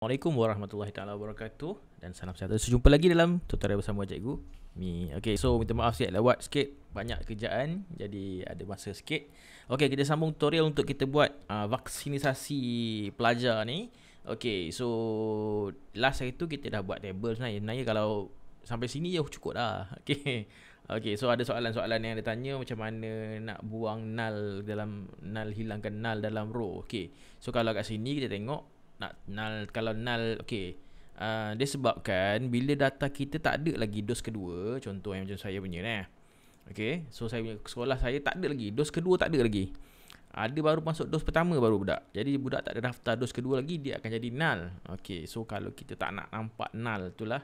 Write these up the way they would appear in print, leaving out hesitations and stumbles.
Assalamualaikum warahmatullahi taala wabarakatuh dan salam sejahtera. Sejumpa lagi dalam tutorial bersama cikgu Mi. Okey, so minta maaf sikit lewat sikit, banyak kerjaan jadi ada masa sikit. Okey, kita sambung tutorial untuk kita buat vaksinisasi pelajar ni. Okey, so last hari tu kita dah buat table sebenarnya kalau sampai sini ya cukup dah. Okey. Okey, so ada soalan-soalan yang dia tanya macam mana nak buang null dalam hilangkan null dalam row. Okey. So kalau kat sini kita tengok nak null, kalau null okey, dia sebabkan bila data kita tak ada lagi dos kedua, contoh yang macam saya punya ni. Okey, so saya punya sekolah saya tak ada lagi, dos kedua tak ada lagi. Ada baru masuk dos pertama baru budak. Jadi budak tak ada daftar dos kedua lagi, dia akan jadi null. Okey, so kalau kita tak nak nampak null itulah.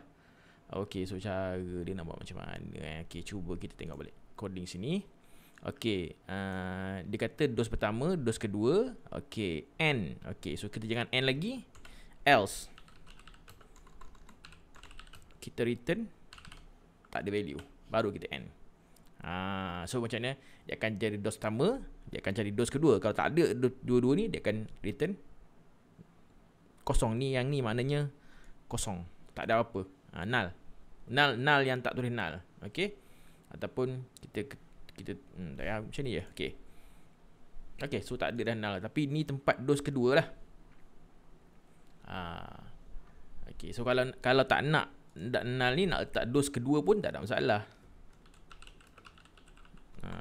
Okey, so cara dia nak buat macam mana? Okey, cuba kita tengok balik coding sini. Okey, dia kata dos pertama, dos kedua. Okey, and. Okey, so kita jangan and lagi. Else. Kita return tak ada value, baru kita end. So macam mana? Dia akan jadi dos pertama, dia akan cari dos kedua. Kalau tak ada dua-dua ni, dia akan return kosong. Ni yang ni maknanya kosong, tak ada apa. Null yang tak tulis null. Okey, ataupun kita tak ya, macam ni je. Okey. Okey, so tak ada dah null, tapi ni tempat dos kedua lah. Okey, so kalau tak nak null ni, nak letak dos kedua pun tak ada masalah.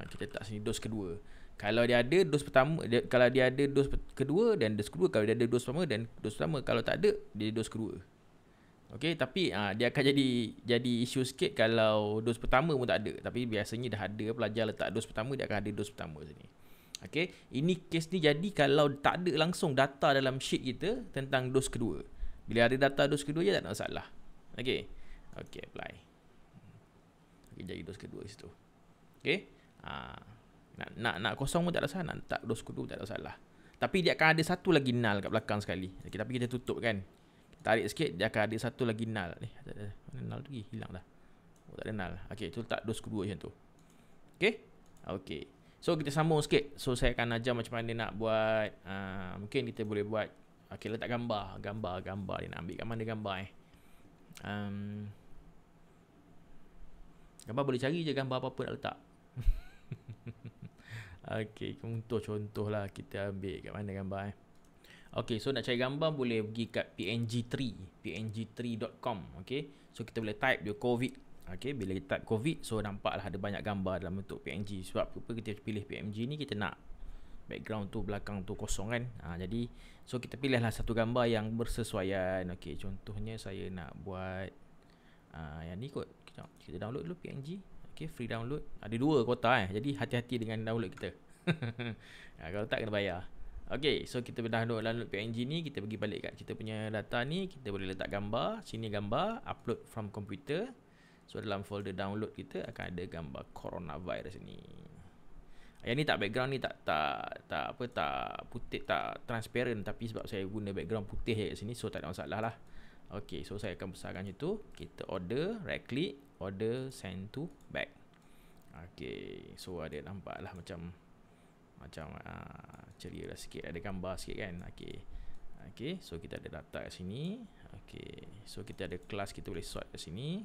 Kita letak sini dos kedua. Kalau dia ada dos pertama, kalau dia ada dos kedua dan dos kedua, kalau dia ada dos pertama dan dos pertama, kalau tak ada dia dos kedua. Okey, tapi dia akan jadi isu sikit kalau dos pertama pun tak ada. Tapi biasanya dah ada pelajar letak dos pertama, dia akan ada dos pertama sini. Okey, ini case ni jadi kalau tak ada langsung data dalam sheet kita tentang dos kedua. Bila ada data dos kedua je tak ada masalah. Okey. Okey, apply. Okey, jadi dos kedua situ. Okey. Nak kosong pun tak ada masalah, nak letak dos kedua pun tak ada masalah. Tapi dia akan ada satu lagi null kat belakang sekali. Okey, tapi kita tutup kan. Tarik sikit, dia akan ada satu lagi null. Tak ada. Mana null lagi? Hilang dah. Tak ada null. Okey, tu letak dos kedua macam tu. Okey? Okey. So, kita sambung sikit. So, saya akan ajar macam mana nak buat. Mungkin kita boleh buat. Okey, letak gambar. Gambar dia nak ambil kat mana gambar gambar boleh cari je gambar apa-apa nak letak. Okey, contoh lah kita ambil kat mana gambar Okey, so nak cari gambar boleh pergi kat png3.com. Okey, so kita boleh type dia COVID. Okey, bila kita type COVID, so nampaklah ada banyak gambar dalam bentuk PNG. Sebab apa kita pilih PNG ni, kita nak background tu, belakang tu kosong kan. Jadi so kita pilihlah satu gambar yang bersesuaian. Okey, contohnya saya nak buat yang ni kot. Kita download dulu PNG. Okey, free download. Ada dua kuota jadi hati-hati dengan download kita. Kalau tak kena bayar. Okey, so kita download PNG ni, kita pergi balik kat kita punya data ni, kita boleh letak gambar, sini gambar, upload from computer. So dalam folder download kita akan ada gambar coronavirus ni. Yang ni tak background ni tak putih, tak transparent, tapi sebab saya guna background putih kat sini, so tak ada masalah lah. Okey, so saya akan besarkan itu. Kita order, right click, order, send to back. Okey, so ada nampak lah macam ceria lah sikit, ada gambar sikit kan. Okey, so kita ada data kat sini. Okey, so kita ada kelas, kita boleh sort kat sini.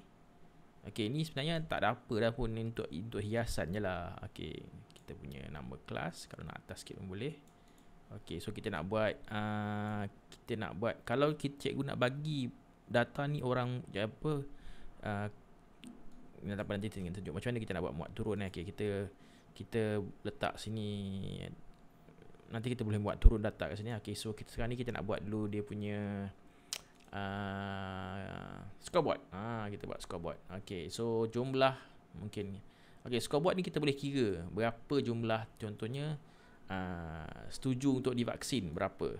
Okey, ni sebenarnya tak ada apa dah pun, untuk hiasan je lah. Okey, kita punya nama kelas, kalau nak atas sikit pun boleh. Okey, so kita nak buat kalau cikgu nak bagi data ni orang nak dapat nanti tunjuk macam mana kita nak buat muat turun. Okey, kita letak sini, nanti kita boleh buat turun data kat sini. Okey, so sekarang ni kita nak buat dulu dia punya scoreboard. Kita buat scoreboard. Okey, so jumlah mungkin. Okey, scoreboard ni kita boleh kira berapa jumlah, contohnya setuju untuk divaksin berapa.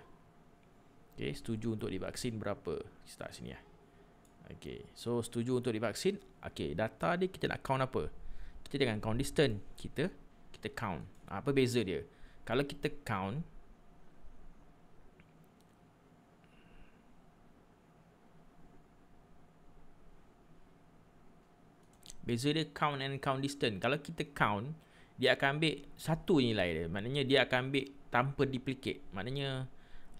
Okey, setuju untuk divaksin berapa. Start sini lah. Okey, so setuju untuk divaksin. Okey, data dia kita nak count apa? Kita jangan count distance, kita count. Apa beza dia? Kalau kita count, beza dia count and count distance. Kalau kita count, dia akan ambil satu nilai dia. Maknanya dia akan ambil tanpa duplicate. Maknanya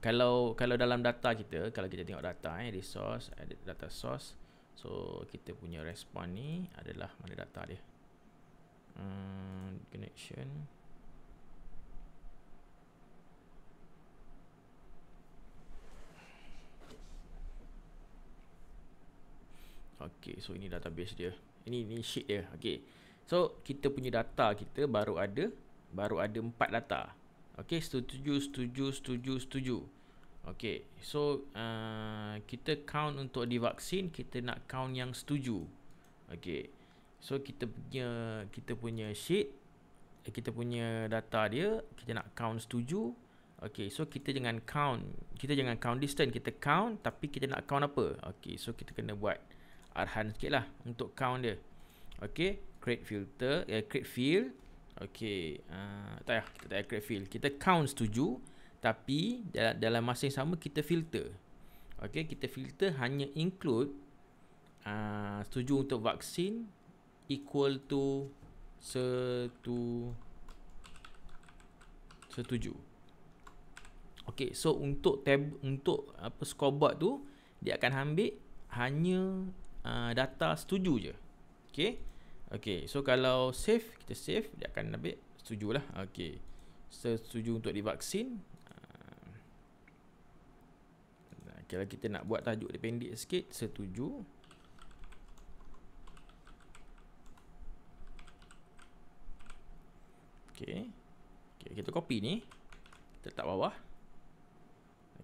kalau dalam data kita, kalau kita tengok data resource, edit data source. So kita punya respon ni adalah mana data dia? Connection. Okay, so ini database dia. Ini sheet dia. Okay, so kita punya data kita baru ada 4 data. Okay, setuju. Okay, so kita count untuk di vaksin, kita nak count yang setuju. Okay, so kita punya sheet, kita punya data dia, kita nak count setuju. Okay, so kita jangan count distance, kita count tapi kita nak count apa? Okay, so kita kena buat arahan sikit lah untuk count dia. Okay, create field. Okay, tak payah, kita tak payah create field. Kita count setuju, tapi dalam masa yang sama kita filter. Okay, kita filter hanya include setuju untuk vaksin equal to setuju. Okay, so untuk scoreboard tu dia akan ambil hanya data setuju je. Okay, so kalau kita save, dia akan ambil setuju lah. Okay, setuju untuk divaksin. Kalau kita nak buat tajuk dia pendek sikit, setuju. Okay, kita copy ni, kita letak bawah.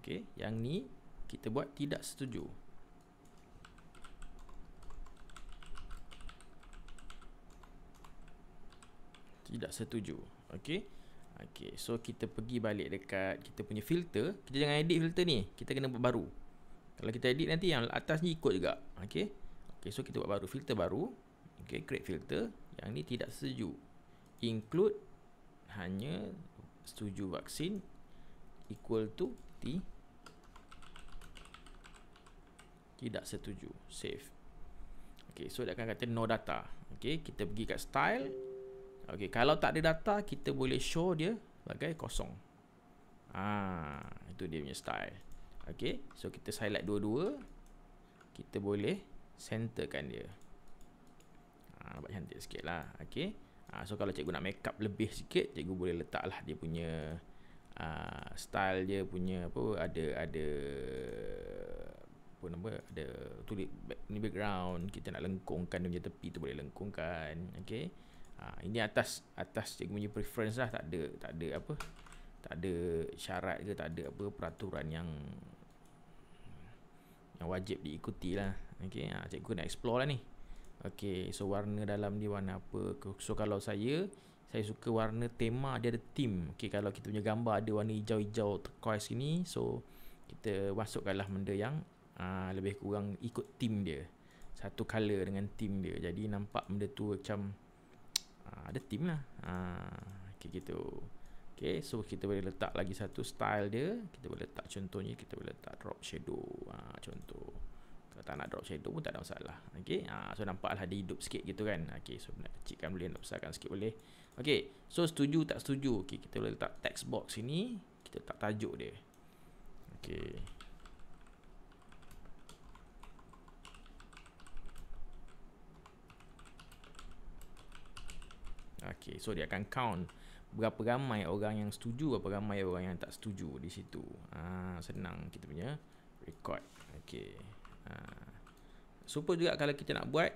Okay, yang ni kita buat tidak setuju. Tidak setuju. Okay, so kita pergi balik dekat kita punya filter. Kita jangan edit filter ni, kita kena buat baru. Kalau kita edit nanti yang atas ni ikut juga. Okay, so kita buat baru, filter baru. Okay, create filter. Yang ni tidak setuju, include hanya setuju vaksin equal to tidak setuju. Save. Okay, so dia akan kata no data. Okay, kita pergi kat style. Okay, kalau tak ada data, kita boleh show dia sebagai kosong. Itu dia punya style. Okay, so kita highlight dua-dua. Kita boleh centerkan dia. Nampak cantik sikit lah. Okay, so kalau cikgu nak make up lebih sikit, cikgu boleh letaklah dia punya style dia punya ada tulis background. Kita nak lengkungkan dia punya tepi tu, boleh lengkungkan. Okay, ini atas cikgu punya preference lah. Tak ada syarat ke, tak ada peraturan yang wajib diikuti lah. Okay, cikgu nak explore lah ni. Okay, so warna dalam ni warna apa? So kalau saya suka warna tema, dia ada theme. Okay, kalau kita punya gambar ada warna hijau-hijau turquoise ni, so kita masukkanlah benda yang lebih kurang ikut theme dia, satu color dengan theme dia. Jadi nampak benda tu macam ada theme lah. Okay, gitu. Okay, so kita boleh letak lagi satu style dia. Kita boleh letak, contohnya kita boleh letak drop shadow. Contoh, kalau tak nak drop shadow pun tak ada masalah. Okay, so nampaklah dia hidup sikit gitu kan. Okay, so nak kecilkan boleh, nak besarkan sikit boleh. Okay, so setuju tak setuju. Okay, kita boleh letak text box sini. Kita letak tajuk dia. Okay, okay, so dia akan count berapa ramai orang yang setuju, berapa ramai orang yang tak setuju di situ. Senang kita punya record. Okay, super juga kalau kita nak buat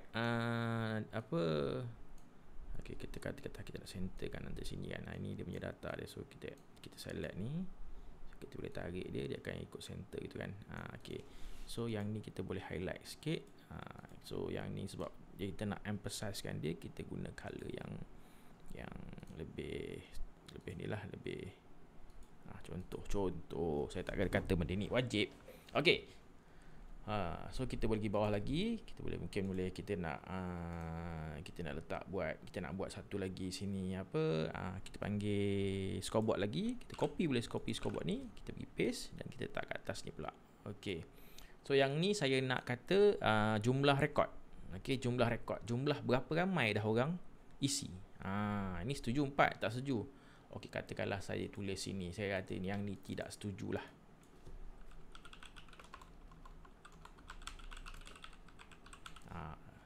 okay, kita kata kita nak centerkan nanti sini kan. Ini dia punya data dia. So kita select ni, so kita boleh tarik dia akan ikut center gitu kan. Okay, so yang ni kita boleh highlight sikit. So yang ni sebab kita nak emphasizekan dia, kita guna color yang lebih ni lah, lebih contoh saya tak akan kata benda ni wajib. Okay, so kita boleh pergi bawah lagi. Kita boleh kita nak buat satu lagi sini kita panggil scoreboard lagi. Kita copy scoreboard ni, kita pergi paste dan kita letak kat atas ni pula. Okay, so yang ni saya nak kata jumlah rekod. Okay, jumlah berapa ramai dah orang isi. Ini setuju 4, tak setuju. Okey, katakanlah saya tulis sini, saya kata yang ni tidak setuju lah.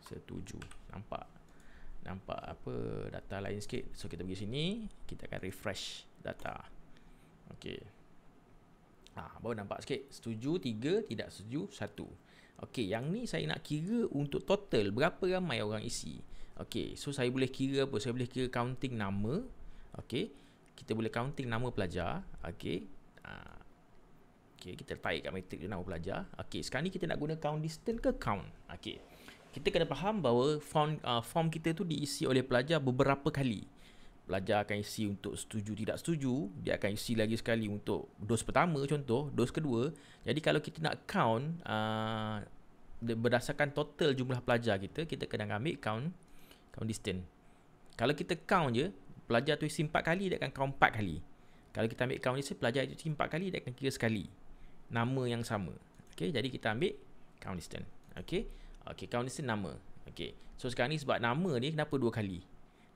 setuju. Nampak apa data lain sikit. So kita pergi sini, kita akan refresh data. Okey. Baru nampak sikit. Setuju 3, tidak setuju 1. Okey, yang ni saya nak kira untuk total berapa ramai orang isi. Okey, so saya boleh kira apa? Saya boleh kira counting nama. Okey. Kita boleh counting nama pelajar. Okey. Okey, kita tarik kat matrik nama pelajar. Okey, sekarang ni kita nak guna count distance ke count. Okey. Kita kena faham bahawa form kita tu diisi oleh pelajar beberapa kali. Pelajar akan isi untuk setuju tidak setuju, dia akan isi lagi sekali untuk dos pertama contoh, dos kedua. Jadi kalau kita nak count berdasarkan total jumlah pelajar kita kena ambil count distance. Kalau kita count je, pelajar tu isi 4 kali, dia akan count 4 kali. Kalau kita ambil count distance, pelajar tu isi 4 kali, dia akan kira sekali. Nama yang sama. Okey, jadi kita ambil count distance. Okey. Okey, count distance nama. Okey. So sekarang ni sebab nama ni kenapa 2 kali?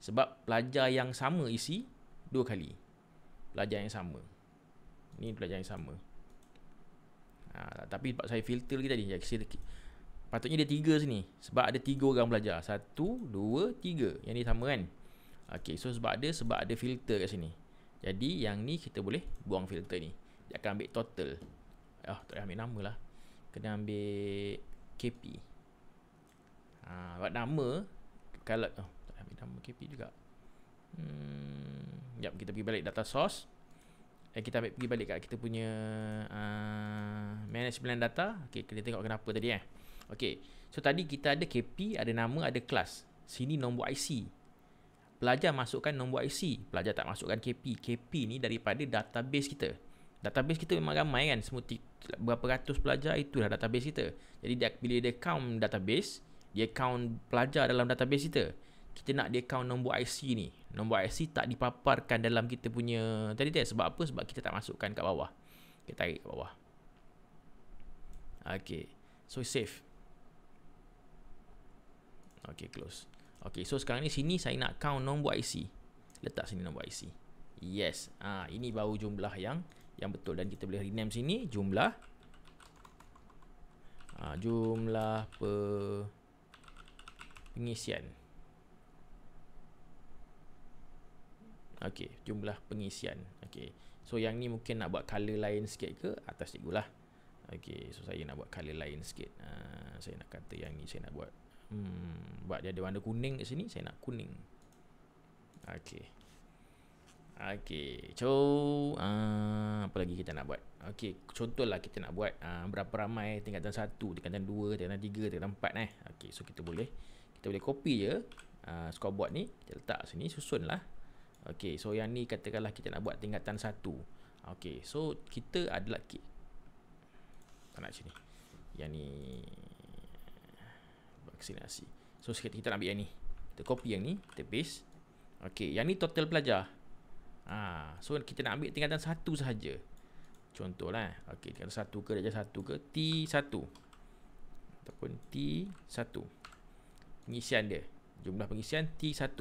Sebab pelajar yang sama isi 2 kali. Pelajar yang sama. Ni pelajar yang sama. Tapi sebab saya filter lagi tadi, patutnya dia 3 sini. Sebab ada 3 orang pelajar. 1, 2, 3. Yang ni sama kan? Okey, so sebab ada filter kat sini. Jadi yang ni kita boleh buang filter ni. Dia akan ambil total. Tak boleh ambil nama lah. Kena ambil KP. Buat nama, kalau nama KP juga. Sekejap, kita pergi balik data source. Kita pergi balik kat kita punya management data. Okay, kita tengok kenapa tadi Okay, so tadi kita ada KP, ada nama, ada kelas. Sini nombor IC. Pelajar masukkan nombor IC, pelajar tak masukkan KP. KP ni daripada database kita. Database kita memang ramai kan, semua berapa ratus pelajar, itulah database kita. Jadi bila dia count database, dia count pelajar dalam database kita. Kita nak dia count nombor IC ni. Nombor IC tak dipaparkan dalam kita punya tadi sebab apa? Sebab kita tak masukkan kat bawah. Kita tarik kat bawah. Okay, so save. Okay, close. Okay, so sekarang ni sini saya nak count nombor IC. Letak sini nombor IC. Yes. Ini baru jumlah yang betul. Dan kita boleh rename sini jumlah pengisian. Okey, jumlah pengisian. Okey. So yang ni mungkin nak buat color lain sikit ke atas cikgu lah. Okey, so saya nak buat color lain sikit. Saya nak kata yang ni saya nak buat dia ada warna kuning kat sini, saya nak kuning. Okey. Okey. So apa lagi kita nak buat? Okey, contohlah kita nak buat berapa ramai tingkatan 1, tingkatan 2, tingkatan 3, tingkatan 4 Okey, so kita boleh copy je scoreboard ni, kita letak sini, susunlah. Okey, so yang ni katakanlah kita nak buat tingkatan 1. Okey, so kita adalah tak nak sini. Yang ni vaksinasi. So kita nak ambil yang ni. Kita copy yang ni, kita paste. Okey, yang ni total pelajar. So kita nak ambil tingkatan 1 sahaja. Contohlah. Okey, tingkatan 1 ke darjah 1 ke T1 ataupun T1. Pengisian dia. Jumlah pengisian T1.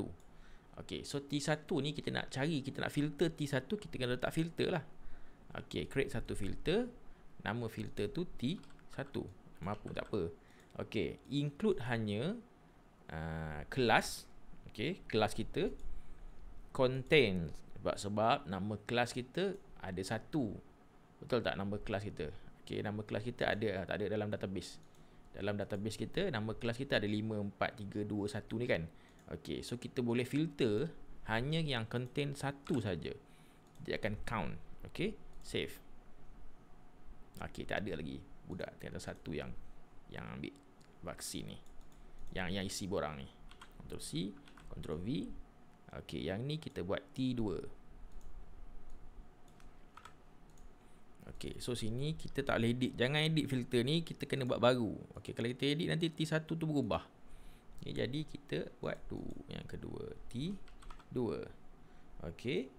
Okey, so T1 ni kita nak filter T1, kita kena letak filter lah. Okey, create satu filter. Nama filter tu T1. Nama apa tak apa. Okey, include hanya kelas. Okey, kelas kita contain sebab nama kelas kita ada 1. Betul tak nama kelas kita? Okey, nama kelas kita tak ada dalam database. Dalam database kita nama kelas kita ada 5 4 3 2 1 ni kan. Okey, so kita boleh filter hanya yang contain 1 saja. Dia akan count. Okey, save. Okey, tak ada lagi budak tingkatan 1 yang ambil vaksin ni. Yang isi borang ni. Ctrl C, Ctrl V. Okey, yang ni kita buat T2. Okey, so sini kita tak boleh edit. Jangan edit filter ni, kita kena buat baru. Okey, kalau kita edit nanti T1 tu berubah. Okay, jadi kita buat tu yang kedua T2. Okey,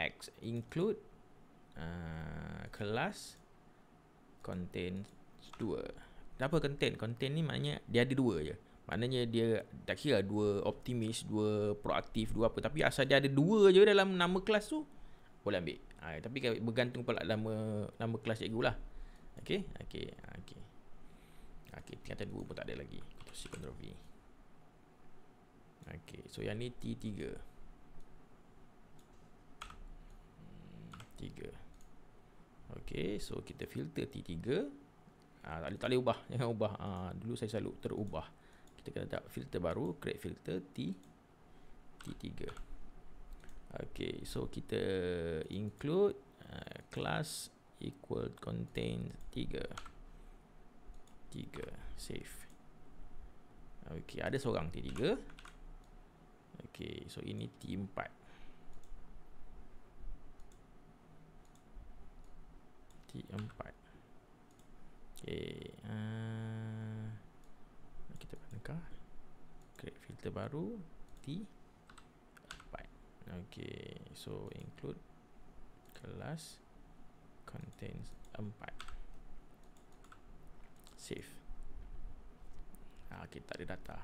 X include kelas contain 2. Apa contain? Contain ni maknanya dia ada 2 je. Maknanya dia tak kira 2 optimis, 2 proaktif, 2 apa, tapi asal dia ada 2 je dalam nama kelas tu boleh ambil. Tapi bergantung pula nama kelas cikgu lah. Okey, tingkatan 2 pun tak ada lagi. Ctrl C, Ctrl V. Okay, so yang ni T3. 3. Okay, so kita filter T3. Tak boleh ubah, jangan ubah. Dulu saya selalu terubah. Kita kena tak filter baru, create filter T3. Okay, so kita include class equal contain 3. Save. Okay, ada seorang T3. Okay, so ini T4. Okay, kita panggil create filter baru T4. Okay, so include class contains 4. Save. Okay, tak ada data.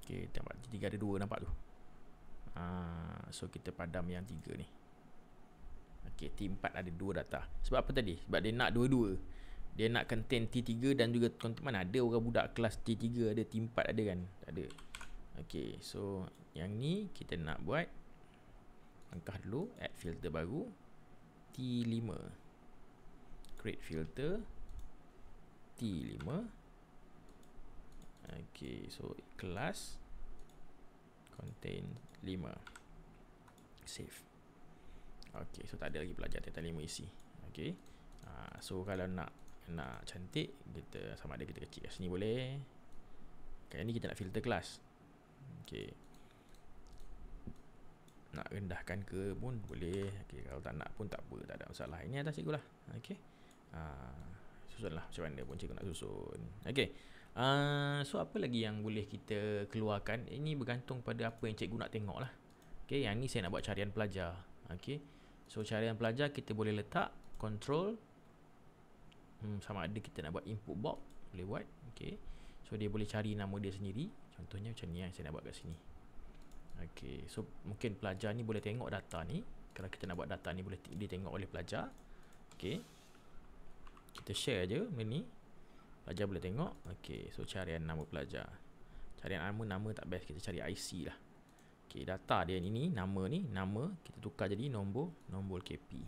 Okay, nampak T3 ada 2, nampak tu. So kita padam yang 3 ni. Okay, T4 ada 2 data. Sebab apa tadi? Sebab dia nak dua-dua. Dia nak contain T3 dan juga contain. Mana ada orang budak kelas T3 ada, T4 ada kan? Tak ada. Okay, so yang ni kita nak buat. Langkah dulu, add filter baru T5. Create filter T5. Okay, so class contain 5. Save. Okay, so tak ada lagi pelajar data 5 isi. Okay, so kalau nak cantik, kita sama ada kita kecil kat sini boleh. Kali ni kita nak filter kelas. Okay, nak rendahkan ke pun boleh. Okay, kalau tak nak pun tak apa, tak ada masalah. Ini atas cikgu lah. Okay, susun lah macam mana pun cikgu nak susun. Okay, so apa lagi yang boleh kita keluarkan? Ini bergantung pada apa yang cikgu nak tengok lah. Okay, yang ni saya nak buat carian pelajar. Okay, so carian pelajar kita boleh letak control sama ada kita nak buat input box, boleh buat. Okay, so dia boleh cari nama dia sendiri. Contohnya macam ni yang saya nak buat kat sini. Okay, so mungkin pelajar ni boleh tengok data ni. Kalau kita nak buat data ni boleh ditengok oleh pelajar. Okay, kita share je benda ni, pelajar boleh tengok. Okay, so carian nama pelajar. Carian nama tak best, kita cari IC lah. Okay, data dia ini, nama kita tukar jadi nombor KP.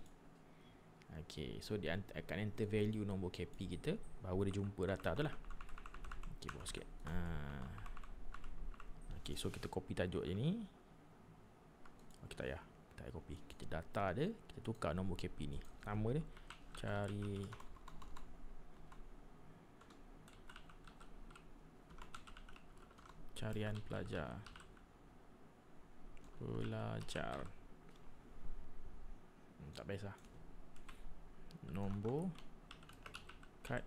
Okay, so dia akan enter value nombor KP kita, baru dia jumpa data tu lah. Okay, bawah sikit. Okay, so kita copy tajuk je ni. Okay, tak payah copy. Kita data dia, kita tukar nombor KP ni. Nama dia cari carian pelajar. Tak best lah. Nombor kad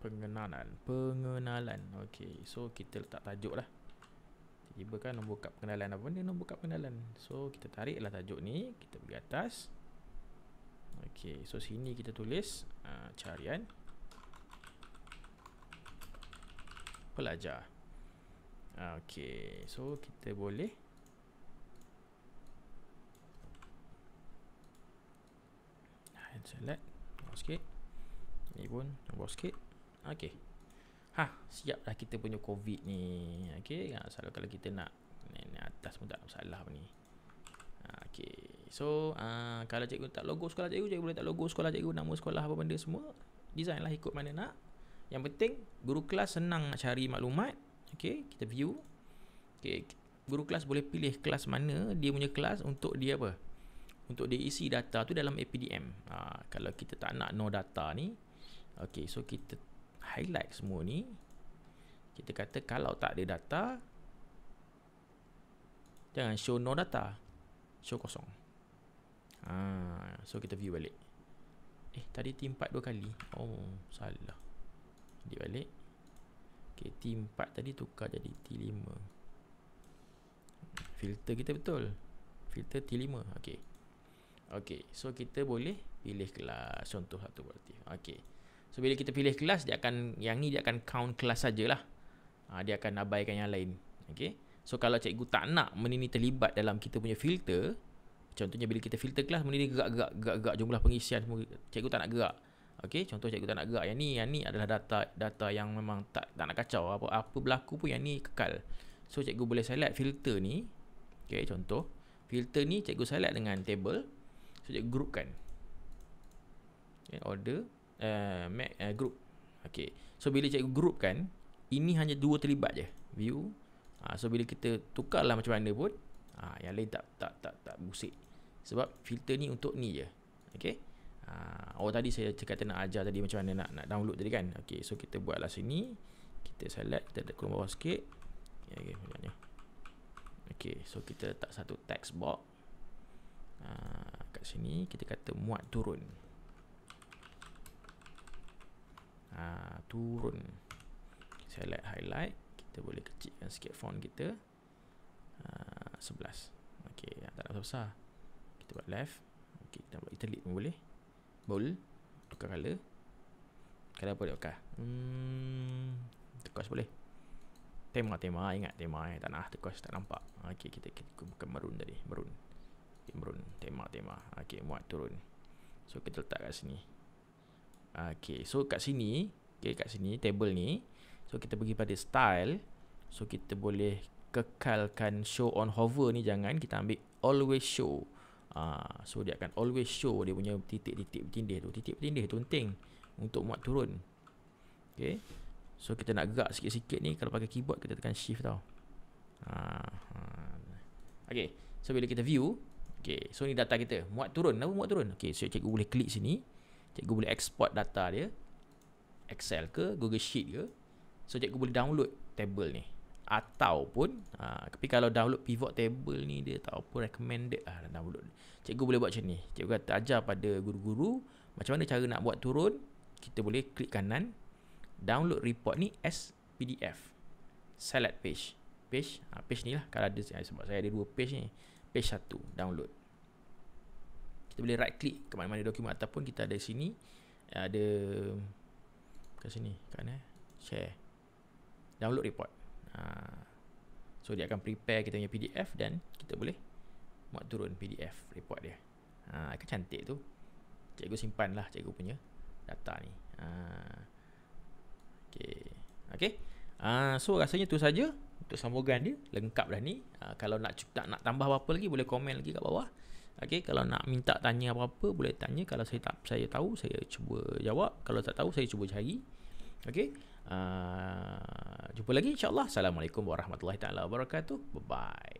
pengenalan. Okay, so kita letak tajuk lah. Tiba-tiba kan nombor kad pengenalan. Apa ni nombor kad pengenalan? So kita tarik lah tajuk ni, kita pergi atas. Okay, so sini kita tulis carian pelajar. Okay, so kita boleh select bawah sikit. Ni pun bawah sikit. Okay, siap dah kita punya COVID ni. Okay, selalu kalau kita nak ni atas pun tak masalah ni. Okay, so kalau cikgu tak logo sekolah cikgu boleh tak logo sekolah cikgu, nama sekolah apa benda semua. Design lah ikut mana nak. Yang penting guru kelas senang nak cari maklumat. Okay, kita view. Okay, guru kelas boleh pilih kelas mana dia punya kelas untuk dia apa? Untuk dia isi data tu dalam APDM. Kalau kita tak nak no data ni, okay, so kita highlight semua ni. Kita kata kalau tak ada data, jangan show no data, show kosong. So kita view balik. Tadi T4 2 kali. Oh, salah. Dia balik. Okay, T4 tadi tukar jadi T5. Filter kita betul. Filter T5. Okay, so kita boleh pilih kelas. Contoh satu berarti. Okay, so bila kita pilih kelas, dia akan, yang ni dia akan count kelas sajalah. Dia akan abaikan yang lain. Okay, so kalau cikgu tak nak benda ni terlibat dalam kita punya filter, Contohnya bila kita filter kelas, benda ni gerak jumlah pengisian semua, cikgu tak nak gerak. Okey, contoh cikgu tak nak gerak. Yang ni adalah data yang memang tak nak kacau. Apa berlaku pun yang ni kekal. So cikgu boleh select filter ni. Okey, contoh filter ni cikgu select dengan table. So cikgu groupkan. Okay, order group. Okey. So bila cikgu groupkan, ini hanya 2 terlibat je. View. So bila kita tukarlah macam mana pun, yang lain tak busik. Sebab filter ni untuk ni je. Okey. Tadi saya cakap nak ajar tadi macam mana nak download tadi kan. Okey, so kita buatlah sini. Kita select, kita kurang bawah sikit. Okey, macamnya. Okey, so kita letak satu text box. Kat sini kita kata muat turun. Turun. Select highlight. Kita boleh kecilkan sikit font kita. 11. Okey, tak nak besar. Kita buat left. Okey, kita buat italic pun boleh. Bold. Tukar color. Color boleh tukar. Turquoise boleh. Tema ingat tema tak nak turquoise tak nampak. Okey, kita bukan maroon tadi, maroon. Okay, maroon tema. Okey, muat turun. So kita letak kat sini. Okey, so kat sini, kat sini table ni, so kita pergi pada style. So kita boleh kekalkan show on hover ni, jangan kita ambil always show. So dia akan always show dia punya titik-titik bertindih tu. Titik bertindih tu penting untuk muat turun. Okay, so kita nak gerak sikit-sikit ni, kalau pakai keyboard kita tekan shift tau. Okay, so bila kita view, okay, so ni data kita muat turun. Kenapa muat turun? Okay, so cikgu boleh klik sini, cikgu boleh export data dia, Excel ke, Google Sheet ke. So cikgu boleh download table ni. Ataupun tapi kalau download pivot table ni dia tak apa recommended download. Cikgu boleh buat macam ni. Cikgu kata ajar pada guru-guru macam mana cara nak buat turun. Kita boleh klik kanan, download report ni as PDF. Select page. Page ni lah. Kalau ada, sebab saya ada 2 page ni. Page 1 download. Kita boleh right click ke mana-mana dokumen, ataupun kita ada sini, ada kat sini kan, share, download report. So dia akan prepare kita punya PDF dan kita boleh muat turun PDF report dia. Kan cantik tu. Cikgu simpan lah cikgu punya data ni. Okay. So rasanya tu saja untuk sambungan dia. Lengkap dah ni. Kalau nak tambah apa-apa lagi boleh komen lagi kat bawah. Okay, kalau nak minta tanya apa-apa boleh tanya. Kalau saya tahu saya cuba jawab. Kalau tak tahu saya cuba cari. Okay. Jumpa lagi insyaAllah. Assalamualaikum warahmatullahi taala wabarakatuh. Bye bye.